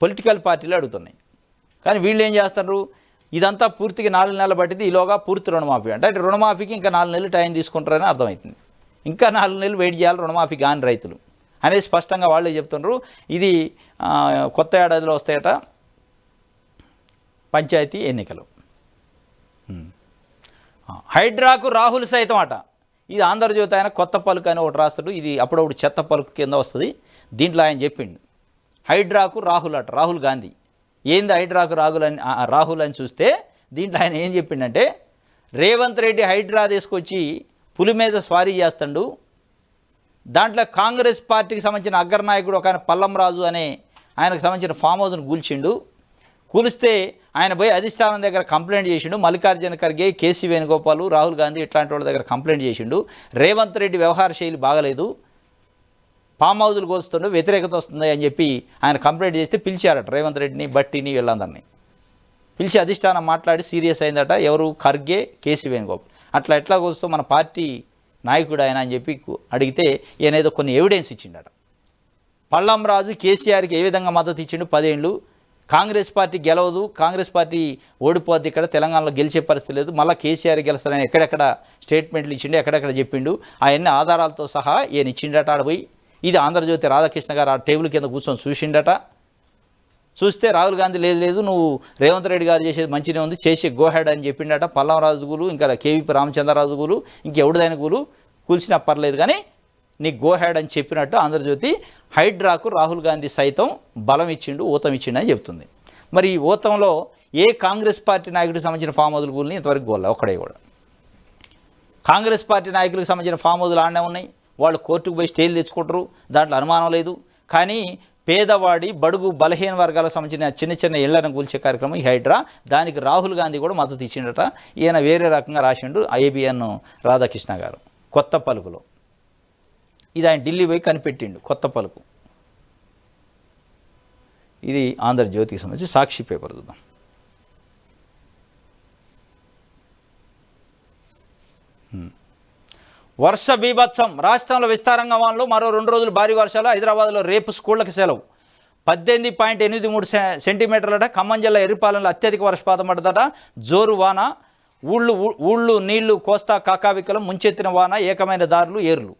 పొలిటికల్ పార్టీలు అడుగుతున్నాయి. కానీ వీళ్ళు ఏం చేస్తారు, ఇదంతా పూర్తిగా 4 నెలలు పట్టింది, ఈలోగా పూర్తి రుణమాఫీ అంటే రుణమాఫీకి ఇంకా 4 నెలలు టైం తీసుకుంటారని అర్థమవుతుంది. ఇంకా 4 నెలలు వెయిట్ చేయాలి రుణమాఫీ కాని రైతులు అనేది స్పష్టంగా వాళ్ళే చెప్తున్నారు. ఇది కొత్త ఏడాదిలో వస్తాయట పంచాయతీ ఎన్నికలు. హైడ్రాకు రాహుల్ సైతం అట. ఇది ఆంధ్రజ్యోతి ఆయన కొత్త పలుకు అని ఒకటి రాస్తాడు. ఇది అప్పుడప్పుడు చెత్త పలుకు కింద వస్తుంది. దీంట్లో ఆయన చెప్పిండు హైడ్రాకు రాహుల్ అట, రాహుల్ గాంధీ. ఏంది హైడ్రాకు రాహుల్ అని చూస్తే దీంట్లో ఆయన ఏం చెప్పిండంటే, రేవంత్ రెడ్డి హైడ్రా తీసుకొచ్చి పులి మీద స్వారీ చేస్తాడు. దాంట్లో కాంగ్రెస్ పార్టీకి సంబంధించిన అగ్రనాయకుడు ఒక ఆయన పల్లం రాజు అనే ఆయనకు సంబంధించిన ఫామ్ హౌస్ను కూల్చిండు. కూలిస్తే ఆయన పోయి అధిష్టానం దగ్గర కంప్లైంట్ చేసిండు. మల్లికార్జున ఖర్గే, కేసీ వేణుగోపాల్, రాహుల్ గాంధీ ఇట్లాంటి వాళ్ళ దగ్గర కంప్లైంట్ చేసిండు. రేవంత్ రెడ్డి వ్యవహార శైలి బాగలేదు, ఫామ్ హౌజులు కోస్తుండే వ్యతిరేకత వస్తుంది అని చెప్పి ఆయన కంప్లైంట్ చేస్తే పిలిచారట రేవంత్ రెడ్డిని, బట్టిని, వీళ్ళందరినీ పిలిచి అధిష్టానం మాట్లాడి సీరియస్ అయిందట. ఎవరు? ఖర్గే, కేసీ వేణుగోపాల్. అట్లా ఎట్లా కోస్తూ మన పార్టీ నాయకుడు ఆయన అని చెప్పి అడిగితే ఈయన ఏదో కొన్ని ఎవిడెన్స్ ఇచ్చిండట. పల్లం రాజు కేసీఆర్కి ఏ విధంగా మద్దతు ఇచ్చిండు, 10 ఏళ్ళు కాంగ్రెస్ పార్టీ గెలవదు, కాంగ్రెస్ పార్టీ ఓడిపోద్ది, ఇక్కడ తెలంగాణలో గెలిచే పరిస్థితి లేదు, మళ్ళీ కేసీఆర్ గెలుస్తారని ఎక్కడెక్కడ స్టేట్మెంట్లు ఇచ్చిండు, ఎక్కడెక్కడ చెప్పిండు. అవన్నీ ఆధారాలతో సహా ఈయన ఇచ్చిండట ఆడపోయి. ఇది ఆంధ్రజ్యోతి రాధాకృష్ణ గారు ఆ టేబుల్ కింద కూర్చొని చూసిండట. చూస్తే రాహుల్ గాంధీ లేదు నువ్వు రేవంత్ రెడ్డి గారు చేసేది మంచిగా ఉంది, చేసి గోహెడ్ అని చెప్పిండట. పల్లం రాజు గులు, ఇంకా కేవీపీ రామచంద్రరాజు గులు, ఇంకెవడిదైన గులు కూల్చినా పర్లేదు కానీ నీకు గోహెడ్ అని చెప్పినట్టు ఆంధ్రజ్యోతి హైడ్రాకు రాహుల్ గాంధీ సైతం బలం ఇచ్చిండు, ఊతం ఇచ్చిండు అని చెప్తుంది. మరి ఈ ఊతంలో ఏ కాంగ్రెస్ పార్టీ నాయకుడికి సంబంధించిన ఫామ్ హౌజుల గురిని ఇంతవరకు గోల్లా ఒక్కడే కూడా. కాంగ్రెస్ పార్టీ నాయకులకు సంబంధించిన ఫామ్ హౌజులు ఆడనే ఉన్నాయి, వాళ్ళు కోర్టుకు పోయి స్టేలు తెచ్చుకుంటారు, దాంట్లో అనుమానం లేదు. కానీ పేదవాడి, బడుగు, బలహీన వర్గాలకు సంబంధించిన చిన్న చిన్న ఇళ్లను కూల్చే కార్యక్రమం ఈ హైడ్రా. దానికి రాహుల్ గాంధీ కూడా మద్దతు ఇచ్చిండట. ఈయన వేరే రకంగా రాసిండు ఏబిఎన్ రాధాకృష్ణ గారు కొత్త పలుకులో. ఇది ఆయన ఢిల్లీ పోయి కనిపెట్టిండు కొత్త పలుకు. ఇది ఆంధ్రజ్యోతికి సంబంధించి సాక్షి పేపర్ చూద్దాం. వర్ష బీభత్సం, రాష్ట్రంలో విస్తారంగా వానలు, మరో 2 రోజులు భారీ వర్షాలు. హైదరాబాద్లో రేపు స్కూళ్లకు సెలవు. 18.83 సెంటీమీటర్లట. ఖమ్మం జిల్లా ఎర్రిపాలెంలో అత్యధిక వర్షపాతం పడ్డదట. జోరు వాన, ఊళ్ళు నీళ్లు కోస్తా కాకావికలం, ముంచెత్తిన వాన, ఏకమైన దారులు, ఏర్లు.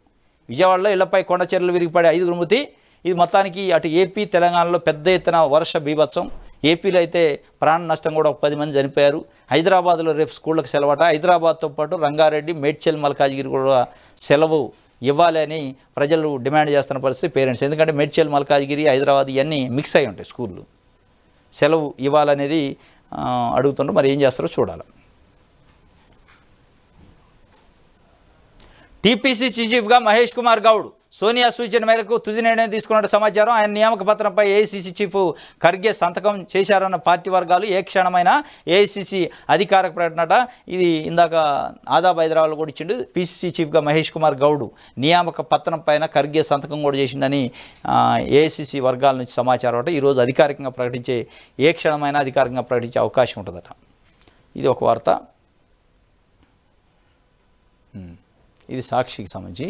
విజయవాడలో ఇళ్లపై కొండ చర్యలు విరిగిపడే 5 మృతి. ఇది మొత్తానికి అటు ఏపీ, తెలంగాణలో పెద్ద ఎత్తున వర్ష బీభత్సం. ఏపీలో అయితే ప్రాణ నష్టం కూడా 10 మంది చనిపోయారు. హైదరాబాద్లో రేపు స్కూళ్ళకు సెలవట. హైదరాబాద్తో పాటు రంగారెడ్డి, మేడ్చల్, మల్కాజ్గిరి కూడా సెలవు ఇవ్వాలి అని ప్రజలు డిమాండ్ చేస్తున్న పరిస్థితి పేరెంట్స్. ఎందుకంటే మేడ్చల్, మల్కాజ్గిరి, హైదరాబాద్ ఇవన్నీ మిక్స్ అయి ఉంటాయి స్కూళ్ళు. సెలవు ఇవ్వాలనేది అడుగుతుండ్రు. మరి ఏం చేస్తారో చూడాలి. టీపీసీసీ చీఫ్గా మహేష్ కుమార్ గౌడ్ సోనియా సూచన మేరకు తుది నిర్ణయం తీసుకున్నట్టు సమాచారం. ఆయన నియామక పత్రంపై ఏఐసీసీ చీఫ్ ఖర్గే సంతకం చేశారన్న పార్టీ వర్గాలు. ఏ క్షణమైనా ఏఐసీసీ అధికారిక ప్రకటనట. ఇది ఇందాక ఆదాబ్ హైదరాబాద్లో కూడా ఇచ్చిండు. పీసీసీ చీఫ్గా మహేష్ కుమార్ గౌడ్ నియామక పత్రం పైన ఖర్గే సంతకం కూడా చేసిండని ఏఐసీసీ వర్గాల నుంచి సమాచారం అంటే ఈరోజు అధికారికంగా ప్రకటించే ఏ క్షణమైనా అధికారికంగా ప్రకటించే అవకాశం ఉంటుందట. ఇది ఒక వార్త. ఇది సాక్షికి సంబంధించి.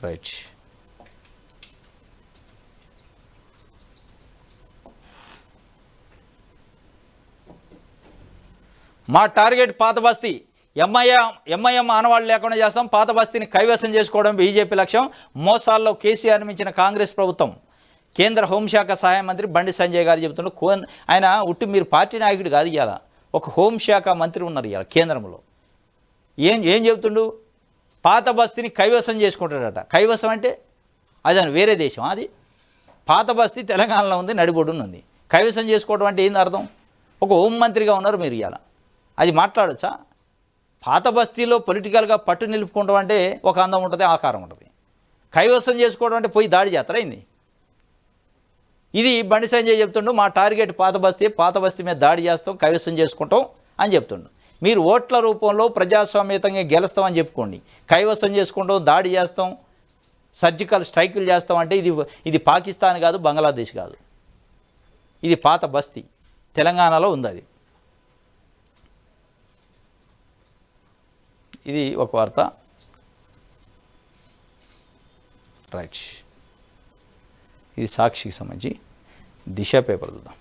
రైట్. మా టార్గెట్ పాత బస్తీ. ఎంఐఎం ఆనవాళ్ళు లేకుండా చేస్తాం. పాత బస్తీని కైవసం చేసుకోవడం బీజేపీ లక్ష్యం. మోసాల్లో కేసీఆర్ మించిన కాంగ్రెస్ ప్రభుత్వం. కేంద్ర హోంశాఖ సహాయ మంత్రి బండి సంజయ్ గారు చెబుతున్నారు. ఆయన ఉట్టి మీరు పార్టీ నాయకుడు కాదు, ఇవాళ ఒక హోంశాఖ మంత్రి ఉన్నారు ఇవాళ కేంద్రంలో. ఏం చెబుతుండు? పాత బస్తీని కైవసం చేసుకుంటాడట. కైవసం అంటే అది వేరే దేశం. అది పాత బస్తీ తెలంగాణలో ఉంది, నడిబొడ్డున ఉంది. కైవసం చేసుకోవడం అంటే ఏంది అర్థం? ఒక హోంమంత్రిగా ఉన్నారు మీరు ఇవాళ, అది మాట్లాడచ్చా? పాత బస్తీలో పొలిటికల్గా పట్టు నిలుపుకోవడం అంటే ఒక అందం ఉంటుంది, ఆకారం ఉంటుంది. కైవసం చేసుకోవడం అంటే పోయి దాడి చేస్తారైంది. ఇది బండి సంజయ్ చెప్తుండు. మా టార్గెట్ పాత బస్తీ మీద దాడి చేస్తాం, కైవసం చేసుకుంటాం అని చెప్తుండు. మీరు ఓట్ల రూపంలో ప్రజాస్వామ్యతంగా గెలుస్తామని చెప్పుకోండి. కైవసం చేసుకుంటాం, దాడి చేస్తాం, సర్జికల్ స్ట్రైకులు చేస్తాం అంటే ఇది పాకిస్తాన్ కాదు, బంగ్లాదేశ్ కాదు. ఇది పాత బస్తీ తెలంగాణలో ఉంది. అది ఇది ఒక వార్త. రైట్. ఇది సాక్షికి సంబంధించి. దిశ పేపర్ చూద్దాం.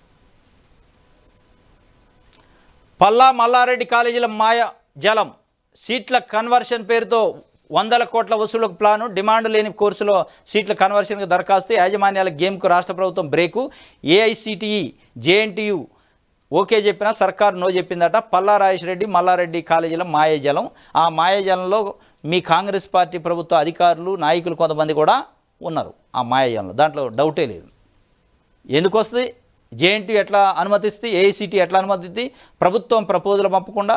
పల్లా మల్లారెడ్డి కాలేజీల మాయ జలం. సీట్ల కన్వర్షన్ పేరుతో 100 కోట్ల వసూళ్లకు ప్లాను. డిమాండ్ లేని కోర్సులో సీట్ల కన్వర్షన్కి దరఖాస్తు. యాజమాన్యాల గేమ్కు రాష్ట్ర ప్రభుత్వం బ్రేకు. ఏఐసిటిఈ జేఎన్టీయు ఓకే చెప్పినా సర్కారు నో చెప్పిందట. పల్లా రాజేశ్వరెడ్డి మల్లారెడ్డి కాలేజీల మాయాజలం. ఆ మాయాజలంలో మీ కాంగ్రెస్ పార్టీ ప్రభుత్వ అధికారులు, నాయకులు కొంతమంది కూడా ఉన్నారు ఆ మాయాజలంలో. దాంట్లో డౌటే లేదు. ఎందుకు వస్తుంది? జేఎన్టీ ఎట్లా అనుమతిస్తుంది? ఏఐసిటి ఎట్లా అనుమతిస్తుంది? ప్రభుత్వం ప్రపోజల్ పంపకుండా.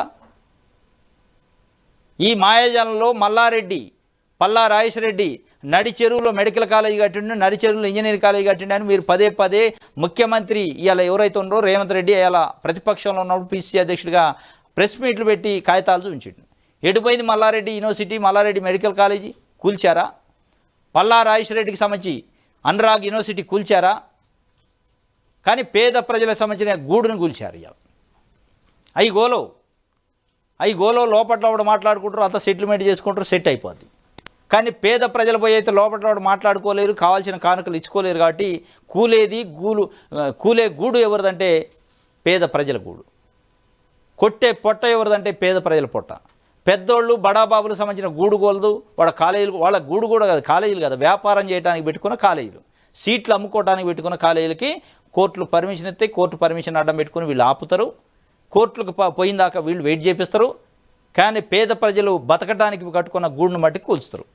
ఈ మాయాజలంలో మల్లారెడ్డి, పల్లా రాజేశ్వరెడ్డి నడి చెరువులో మెడికల్ కాలేజీ కట్టిండు, నడి చెరువులో ఇంజనీరింగ్ కాలేజీ కట్టిండు అని మీరు పదే ముఖ్యమంత్రి ఇవాళ ఎవరైతే ఉన్నారో రేవంత్ రెడ్డి ఇవాళ ప్రతిపక్షంలో ఉన్నప్పుడు పిసిసి అధ్యక్షుడిగా ప్రెస్ మీట్లు పెట్టి కాగితాలు చూపించిండు. ఎడిపోయింది Malla Reddy university, Malla Reddy medical college కూల్చారా? పల్లా రాజేశ్వరెడ్డికి సంబంధించి అనురాగ్ యూనివర్సిటీ కూల్చారా? కానీ పేద ప్రజలకు సంబంధించిన గూడును కూల్చారు. ఇవాళ అవి గోలో లోపల మాట్లాడుకుంటారు, అంతా సెటిల్మెంట్ చేసుకుంటారు, సెట్ అయిపోద్ది. కానీ పేద ప్రజల పోయి అయితే లోపల మాట్లాడుకోలేరు, కావాల్సిన కానుకలు ఇచ్చుకోలేరు. కాబట్టి కూలే గూడు ఎవరిదంటే పేద ప్రజల గూడు. కొట్టే పొట్ట ఎవరిదంటే పేద ప్రజల పొట్ట. పెద్దోళ్ళు బడాబాబులకు సంబంధించిన గూడు గోలదు. వాళ్ళ గూడు కూడా కాదు, కాలేజీలు కాదు, వ్యాపారం చేయడానికి పెట్టుకున్న కాలేజీలు, సీట్లు అమ్ముకోవడానికి పెట్టుకున్న కాలేజీలకి కోర్టులు పర్మిషన్ ఇస్తే కోర్టు పర్మిషన్ అడ్డం పెట్టుకుని వీళ్ళు ఆపుతారు. కోర్టులకు పోయిన దాకా వీళ్ళు వెయిట్ చేపిస్తారు. కానీ పేద ప్రజలు బతకడానికి కట్టుకున్న గూడును బట్టి కూల్చుతారు.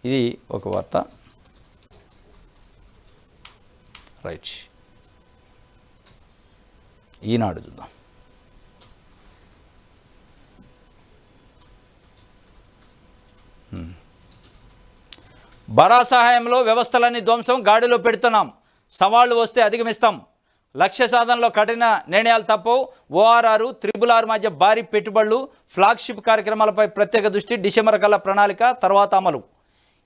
ఇది ఒక వార్త. రైట్. ఈనాడు చూద్దాం. బరా సహాయంలో వ్యవస్థలన్నీ ధ్వంసం, గాడిలో పెడుతున్నాం, సవాళ్లు వస్తే అధిగమిస్తాం, లక్ష్య సాధనలో కఠిన నిర్ణయాలు తప్పవు, ORR, RRR మధ్య భారీ పెట్టుబడులు, ఫ్లాగ్షిప్ కార్యక్రమాలపై ప్రత్యేక దృష్టి, డిసెంబర్ కల్లా ప్రణాళిక, తర్వాత అమలు.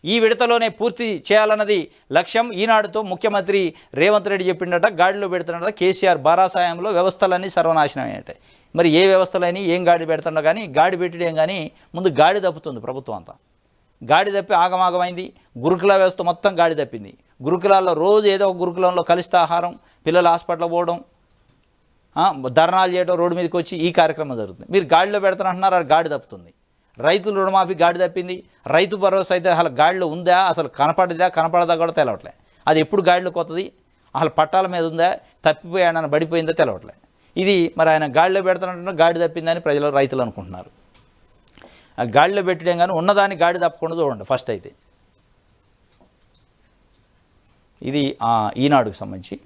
ఈ విడతలోనే పూర్తి చేయాలన్నది లక్ష్యం. ఈనాడుతో ముఖ్యమంత్రి రేవంత్ రెడ్డి చెప్పిండట. గాడిలో పెడుతున్నట కేసీఆర్. బరా సాయంలో వ్యవస్థలన్నీ సర్వనాశనం అయ్యాయి. మరి ఏ వ్యవస్థలన్నీ ఏం గాడి పెడుతుండో కానీ గాడి పెట్టడం కానీ ముందు గాడి తప్పుతుంది ప్రభుత్వం అంతా. గాడి తప్పి ఆగమాగమైంది. గురుకుల వ్యవస్థ మొత్తం గాడి తప్పింది. గురుకులాల్లో రోజు ఏదో ఒక గురుకులంలో కలిస్తే ఆహారం, పిల్లలు హాస్పిటల్ పోవడం, ధర్నాలు చేయడం, రోడ్డు మీదకి వచ్చి ఈ కార్యక్రమం జరుగుతుంది. మీరు గాడిలో పెడతానంటున్నారు, అది గాడి తప్పుతుంది. రైతులు రుణమాఫీ గాడి తప్పింది. రైతు భరోసా అయితే అసలు గాడిలో ఉందా, అసలు కనపడదా కూడా తెలవట్లే. అది ఎప్పుడు గాడిలోకి వస్తుంది, అసలు పట్టాల మీద ఉందా, తప్పిపోయాడని పడిపోయిందో తెలవట్లే. ఇది మరి ఆయన గాడిలో పెడతానంటున్నా గాడి తప్పిందని ప్రజలు, రైతులు అనుకుంటున్నారు. ఆ గాడిలో పెట్టడం కానీ ఉన్నదాన్ని గాడి తప్పకుండా చూడండి ఫస్ట్ అయితే. ఇది ఈనాడుకు సంబంధించి.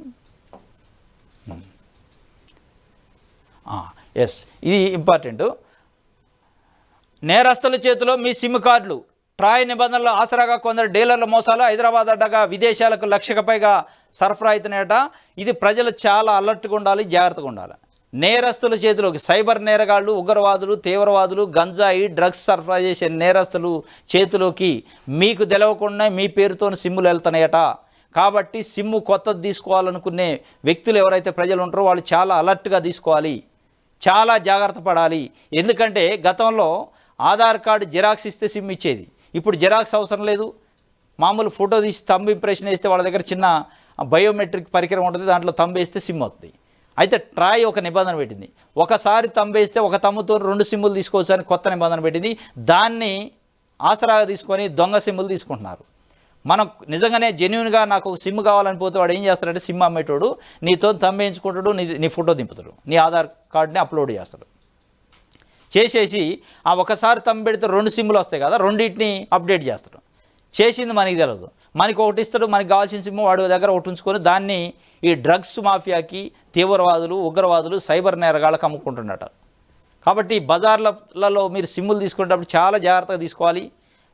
ఎస్, ఇది ఇంపార్టెంట్. నేరస్తుల చేతిలో మీ సిమ్ కార్డులు. ట్రాయ్ నిబంధనలు ఆసరాగా కొందరు డీలర్ల మోసాలు. హైదరాబాద్ అడ్డగా విదేశాలకు లక్షకు పైగా సరఫరా అవుతున్నాయట. ఇది ప్రజలు చాలా అలర్ట్గా ఉండాలి, జాగ్రత్తగా ఉండాలి. నేరస్తుల చేతిలోకి సైబర్ నేరగాళ్ళు, ఉగ్రవాదులు, తీవ్రవాదులు, గంజాయి, డ్రగ్స్ సరఫరా చేసే నేరస్తులు చేతిలోకి మీకు తెలవకుండా మీ పేరుతో సిమ్ములు వెళ్తున్నాయట. కాబట్టి సిమ్ము కొత్తది తీసుకోవాలనుకునే వ్యక్తులు ఎవరైతే ప్రజలు ఉంటారో వాళ్ళు చాలా అలర్ట్గా తీసుకోవాలి, చాలా జాగ్రత్త పడాలి. ఎందుకంటే గతంలో ఆధార్ కార్డు జిరాక్స్ ఇస్తే సిమ్ ఇచ్చేది. ఇప్పుడు జిరాక్స్ అవసరం లేదు. మామూలు ఫోటో తీసి తంబు ఇంప్రెషన్ వేస్తే వాళ్ళ దగ్గర చిన్న బయోమెట్రిక్ పరికరం ఉంటుంది, దాంట్లో తంబు వేస్తే సిమ్ అవుతుంది. అయితే ట్రాయ్ ఒక నిబంధన పెట్టింది, ఒకసారి తంబు వేస్తే ఒక తమ్ముతో 2 సిమ్ములు తీసుకోవచ్చు అని కొత్త నిబంధన పెట్టింది. దాన్ని ఆసరాగా తీసుకొని దొంగ సిమ్ములు తీసుకుంటున్నారు. మనం నిజంగానే జెన్యున్గా నాకు ఒక సిమ్ కావాలని పోతే వాడు ఏం చేస్తాడంటే సిమ్ అమ్మేటోడు నీతో తంబు వేయించుకుంటాడు, నీ ఫోటో దింపుతాడు, నీ ఆధార్ కార్డుని అప్లోడ్ చేస్తాడు. చేసేసి ఆ ఒకసారి తంబు పెడితే 2 సిమ్ములు వస్తాయి కదా, రెండింటిని అప్డేట్ చేస్తాడు. చేసింది మనకి తెలియదు, మనకి ఒకటి ఇస్తాడు, మనకి కావాల్సిన సిమ్ వాడి దగ్గర ఒకటి ఉంచుకొని దాన్ని ఈ డ్రగ్స్ మాఫియాకి, తీవ్రవాదులు, ఉగ్రవాదులు, సైబర్ నేరగాళ్ళకి అమ్ముకుంటున్నట. కాబట్టి బజార్లలో మీరు సిమ్ములు తీసుకునేటప్పుడు చాలా జాగ్రత్తగా తీసుకోవాలి.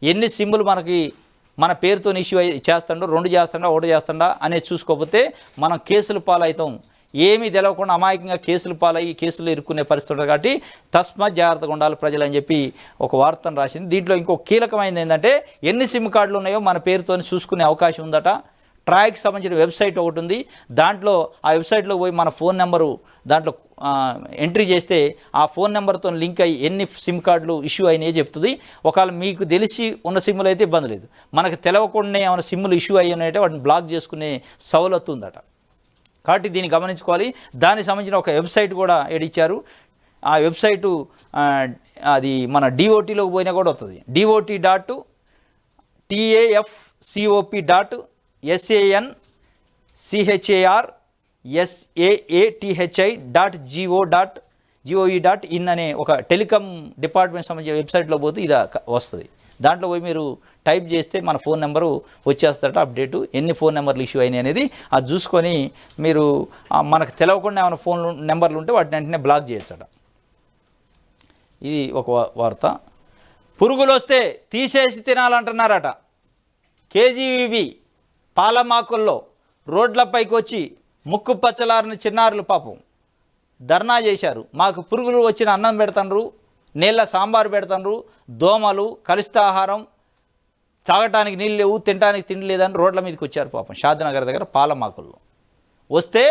ఎన్ని సిమ్ములు మన పేరుతో ఇష్యూ చేస్తాడో, 2 చేస్తాడా, 1 చేస్తాడా అనేది చూసుకోకపోతే మనం కేసులు పాలవుతాం. ఏమీ తెలవకుండా అమాయకంగా కేసులు పాలయ్యి కేసులు ఇరుక్కునే పరిస్థితి ఉంటుంది. కాబట్టి తస్మాత్ జాగ్రత్తగా ఉండాలి ప్రజలు అని చెప్పి ఒక వార్తను రాసింది. దీంట్లో ఇంకో కీలకమైనది ఏంటంటే ఎన్ని సిమ్ కార్డులు ఉన్నాయో మన పేరుతో చూసుకునే అవకాశం ఉందట. ట్రాయ్కి సంబంధించిన వెబ్సైట్ ఒకటి ఉంది, దాంట్లో ఆ వెబ్సైట్లో పోయి మన ఫోన్ నెంబరు దాంట్లో ఎంట్రీ చేస్తే ఆ ఫోన్ నెంబర్తో లింక్ అయ్యి ఎన్ని సిమ్ కార్డులు ఇష్యూ అయినాయో చెప్తుంది. ఒకవేళ మీకు తెలిసి ఉన్న సిమ్ములు అయితే ఇబ్బంది లేదు, మనకు తెలవకుండా ఏమైనా సిమ్ములు ఇష్యూ అయ్యి ఉన్నాయంటే వాటిని బ్లాక్ చేసుకునే సౌలత్తు ఉందట. కాబట్టి దీన్ని గమనించుకోవాలి. దానికి సంబంధించిన ఒక వెబ్సైట్ కూడా ఇచ్చారు. ఆ వెబ్సైటు అది మన డిఓటీలోకి పోయినా కూడా వస్తుంది. dot.tafcop.sanarsaathi.gov.in అనే ఒక టెలికాం డిపార్ట్మెంట్ సంబంధించిన వెబ్సైట్లో పోతే ఇది వస్తుంది. దాంట్లో పోయి మీరు టైప్ చేస్తే మన ఫోన్ నెంబరు వచ్చేస్తారట. అప్డేటు ఎన్ని ఫోన్ నెంబర్లు ఇష్యూ అయినాయి అనేది అది చూసుకొని మీరు మనకు తెలవకుండా ఏమైనా ఫోన్ నెంబర్లు ఉంటే వాటిని వెంటనే బ్లాక్ చేయొచ్చట. ఇది ఒక వార్త. పురుగులు వస్తే తీసేసి తినాలంటున్నారట. కేజీవీబీ పాలమాకుల్లో రోడ్లపైకి వచ్చి ముక్కు పచ్చలారిన చిన్నారులు పాపం ధర్నా చేశారు. మాకు పురుగులు వచ్చిన అన్నం పెడతారు, నీళ్ళ సాంబారు పెడతారు, దోమలు, కలుషిత ఆహారం, తాగటానికి నీళ్ళు లేవు, తినడానికి తిండి లేదని రోడ్ల మీదకి వచ్చారు పాపం. షాద్నగర్ దగ్గర పాలమాకుల్లో వస్తే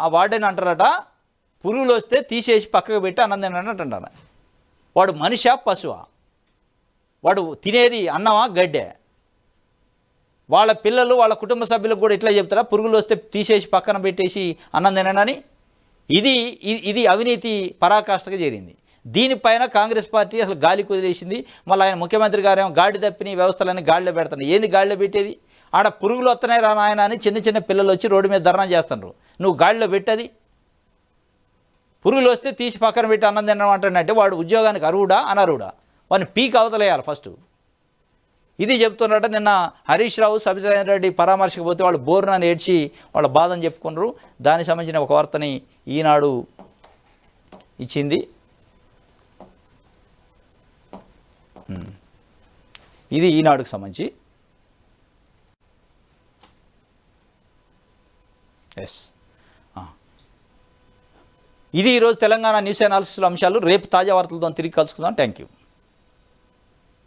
ఆ వార్డెన్ అంటారట పురుగులు వస్తే తీసేసి పక్కకు పెట్టి అన్నం తినని అంటారు. వాడు మనిషా పశువా? వాడు తినేది అన్నమా గడ్డే? వాళ్ళ పిల్లలు వాళ్ళ కుటుంబ సభ్యులకు కూడా ఇట్లా చెప్తారా పురుగులు వస్తే తీసేసి పక్కన పెట్టేసి అన్నం తినని? ఇది అవినీతి పరాకాష్ఠగా చేరింది. దీనిపైన కాంగ్రెస్ పార్టీ అసలు గాలి కుదిలేసింది. మళ్ళీ ఆయన ముఖ్యమంత్రి గారేమో గాడి తప్పిన వ్యవస్థలన్నీ గాడిలో పెడుతున్నారు. ఏంది గాడిలో పెట్టేది? ఆడ పురుగులు వస్తున్నాయి రా నాయన అని చిన్న చిన్న పిల్లలు వచ్చి రోడ్డు మీద ధర్నా చేస్తున్నారు. నువ్వు గాడిలో పెట్టది? పురుగులు వస్తే తీసి పక్కన పెట్టి అన్నం తినడం అంటాడంటే వాడు ఉద్యోగానికి అర్హుడా అనర్హుడా? వాడిని పీక్ అవతలేయాలి ఫస్ట్. ఇది చెప్తున్నట్ట. నిన్న హరీష్ రావు, సబితారాయణ రెడ్డి పరామర్శకు పోతే వాళ్ళు బోర్నని ఏడ్చి వాళ్ళ బాధను చెప్పుకున్నారు. దానికి సంబంధించిన ఒక వార్తని ఈనాడు ఇచ్చింది. ఇది ఈనాడుకు సంబంధించి. ఎస్, ఇది ఈరోజు తెలంగాణ న్యూస్ అనాలిసిస్ అంశాలు. రేపు తాజా వార్తలతో తిరిగి కలుసుకుందాం. Thank you.